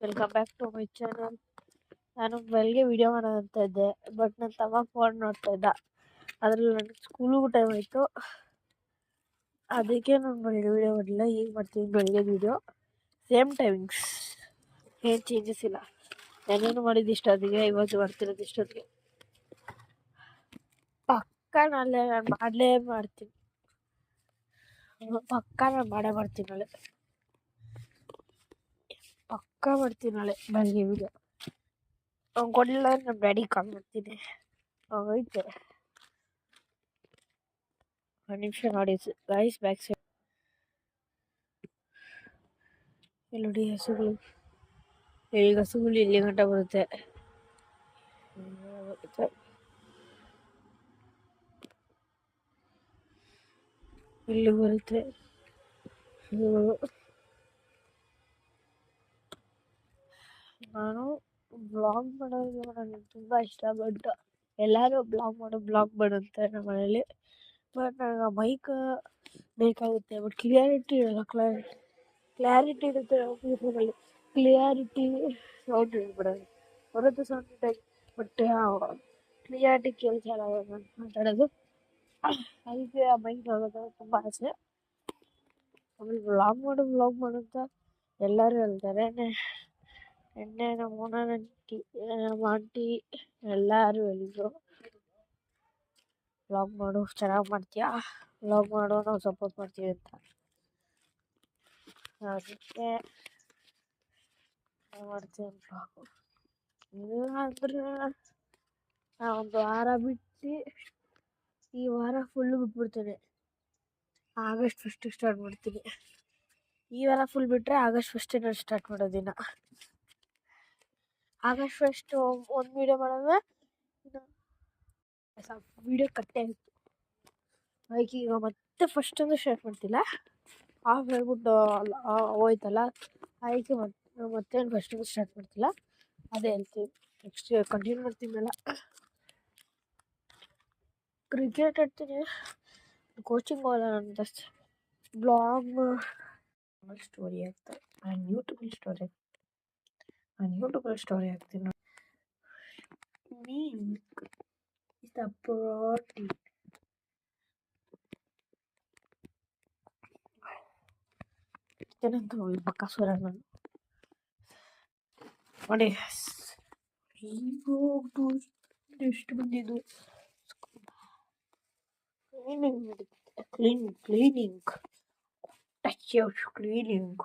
Welcome back to my channel. ನಾನು ಬೆಳಗ್ಗೆ video ಮಾಡೋದಂತ ಇದ್ದೆ, ಬಟ್ ನನ್ನ ತಮ್ಮ ಫೋನ್ ನೋಡ್ತಾ ಇದ್ದ. ಅದರಲ್ಲಿ ನನಗೆ ಸ್ಕೂಲಿಗೂ ಟೈಮ್ ಆಯಿತು, ಅದಕ್ಕೆ ನಾನು ಬೆಳಗ್ಗೆ ವಿಡಿಯೋ ಮಾಡಲಿಲ್ಲ. ಈಗ ಮಾಡ್ತೀನಿ ಬೆಳಗ್ಗೆ ವಿಡಿಯೋ, ಸೇಮ್ ಟೈಮಿಂಗ್ಸ್, ಏನು ಚೇಂಜಸ್ ಇಲ್ಲ. ನಾನೇನು ಮಾಡಿದ್ದು ಇಷ್ಟೊತ್ತಿಗೆ, ಇವತ್ತು ಮಾಡ್ತಿರೋದು ಇಷ್ಟೊತ್ತಿಗೆ. ಪಕ್ಕ ನಾಳೆ ನಾನು ಮಾಡ್ತೀನಿ, ಪಕ್ಕ ನಾನು ಮಾಡ್ತೀನಿ ನಾಳೆ, ಪಕ್ಕ ಮಾಡ್ತೀನಿ ನಾಳೆ ಬೆಳಗ್ಗೆ ವಿಡಿಯೋ. ಅವ್ನು ಕೊಡಲಿಲ್ಲ ಅಂದ್ರೆ ನಮ್ಮ ಡ್ಯಾಡಿಗೆ ಕಾಲ್ ಮಾಡ್ತೀನಿ. ಹೋಯ್ತೆ ಒಂದು ನಿಮಿಷ ನೋಡಿ ಗೈಸ್, ಬ್ಯಾಕ್ ಸೈಡ್ ಇಲ್ಲಿ ನೋಡಿ ಹಸುಗಳು. ಈಗ ಹಸುಗಳು ಇಲ್ಲಿ ಗಂಟ ಬರುತ್ತೆ, ಇಲ್ಲಿ ಬರುತ್ತೆ. ನಾನು ಬ್ಲಾಗ್ ಮಾಡೋದು ನನಗೆ ತುಂಬ ಇಷ್ಟ, ಬಟ್ ಎಲ್ಲರೂ ಬ್ಲಾಗ್ ಮಾಡು ಅಂತಾರೆ ನಮ್ಮ ಮನೇಲಿ. ಬಟ್ ನನಗೆ ಆ ಮೈಕ್ ಬೇಕಾಗುತ್ತೆ, ಬಟ್ ಕ್ಲಿಯಾರಿಟಿ ಇರಲ್ಲ. ಕ್ಲಾರಿಟಿ ಇರುತ್ತೆ ಯೂಟ್ಯೂಬಲ್ಲಿ, ಕ್ಲಿಯಾರಿಟಿ ಸೌಂಡ್ ಇರ್ಬಿಡೋದು, ಬರುತ್ತೆ ಸೌಂಡ್ ನೀಟಾಗಿ, ಬಟ್ ಕ್ಲಿಯಾರಿಟಿ ಕೇಳಿಸಲ್ಲ ನಾನು ಮಾತಾಡೋದು. ಅದಕ್ಕೆ ಆ ಮೈಕ್ ಆಗೋದು ತುಂಬ ಆಸೆ. ಆಮೇಲೆ ಬ್ಲಾಗ್ ಮಾಡು ಅಂತ ಎಲ್ಲರೂ ಹೇಳ್ತಾರೆ. ಎಣ್ಣೆ ನಮ್ಮ ಆಂಟಿ ಎಲ್ಲರೂ ಹೇಳಿದ್ರು, ಬ್ಲಾಗ್ ಮಾಡು, ಚೆನ್ನಾಗಿ ಮಾಡ್ತೀಯಾ, ಬ್ಲಾಗ್ ಮಾಡು, ನಾವು ಸಪೋರ್ಟ್ ಮಾಡ್ತೀವಿ ಅಂತ. ಅದಕ್ಕೆ ಮಾಡ್ತೀನಿ ಬ್ಲಾಗು. ಇಲ್ಲ ಅಂದ್ರೆ ಒಂದು ವಾರ ಬಿಟ್ಟು, ಈ ವಾರ ಫುಲ್ಲು ಬಿಟ್ಬಿಡ್ತೀನಿ, ಆಗಸ್ಟ್ ಫಸ್ಟಿಗೆ ಸ್ಟಾರ್ಟ್ ಮಾಡ್ತೀನಿ. ಈ ವಾರ ಫುಲ್ ಬಿಟ್ಟರೆ ಆಗಸ್ಟ್ ಫಸ್ಟೇ ನಾನು ಸ್ಟಾರ್ಟ್ ಮಾಡೋದಿನ. ಆಗಸ್ಟ್ ಫಸ್ಟು ಒಂದು ವೀಡಿಯೋ ಮಾಡಿದ್ರೆ ವೀಡಿಯೋ ಕಟ್ಟೆ ಆಯಿತು. ಅದಕ್ಕೆ ಈಗ ಮತ್ತೆ ಫಸ್ಟ್ ಅಂದ್ರೆ ಸ್ಟಾರ್ಟ್ ಮಾಡ್ತಿಲ್ಲ, ಆಫ್ ಹೇಳ್ಬಿಟ್ಟು ಹೋಯ್ತಲ್ಲ, ಅದಕ್ಕೆ ಮತ್ತೆ ಫಸ್ಟ್ ಸ್ಟಾರ್ಟ್ ಮಾಡ್ತಿಲ್ಲ. ಅದೇ ಹೇಳ್ತೀವಿ, ನೆಕ್ಸ್ಟ್ ಕಂಟಿನ್ಯೂ ಮಾಡ್ತೀನಲ್ಲ. ಕ್ರಿಕೆಟ್ ಆಡ್ತೀನಿ, ಕೋಚಿಂಗ್ ಹೋಗಲ್ಲ ಅಂತ. ಬ್ಲಾಗ್ ಸ್ಟೋರಿ ಆಗ್ತಾರೆ, ನಾನು ಯೂಟ್ಯೂಬಲ್ಲಿ ಸ್ಟೋರಿ ಹಾಕ್ತೀನಿ. Milk is the protein. ಏನಂತ ಬಕಾಸುರ ನಾನು ನೋಡಿ. ಎಷ್ಟು ಬಂದಿದ್ದು ಕ್ಲೀನಿಂಗ್ ಟಚ್ ಕ್ಲೀನಿಂಗ್.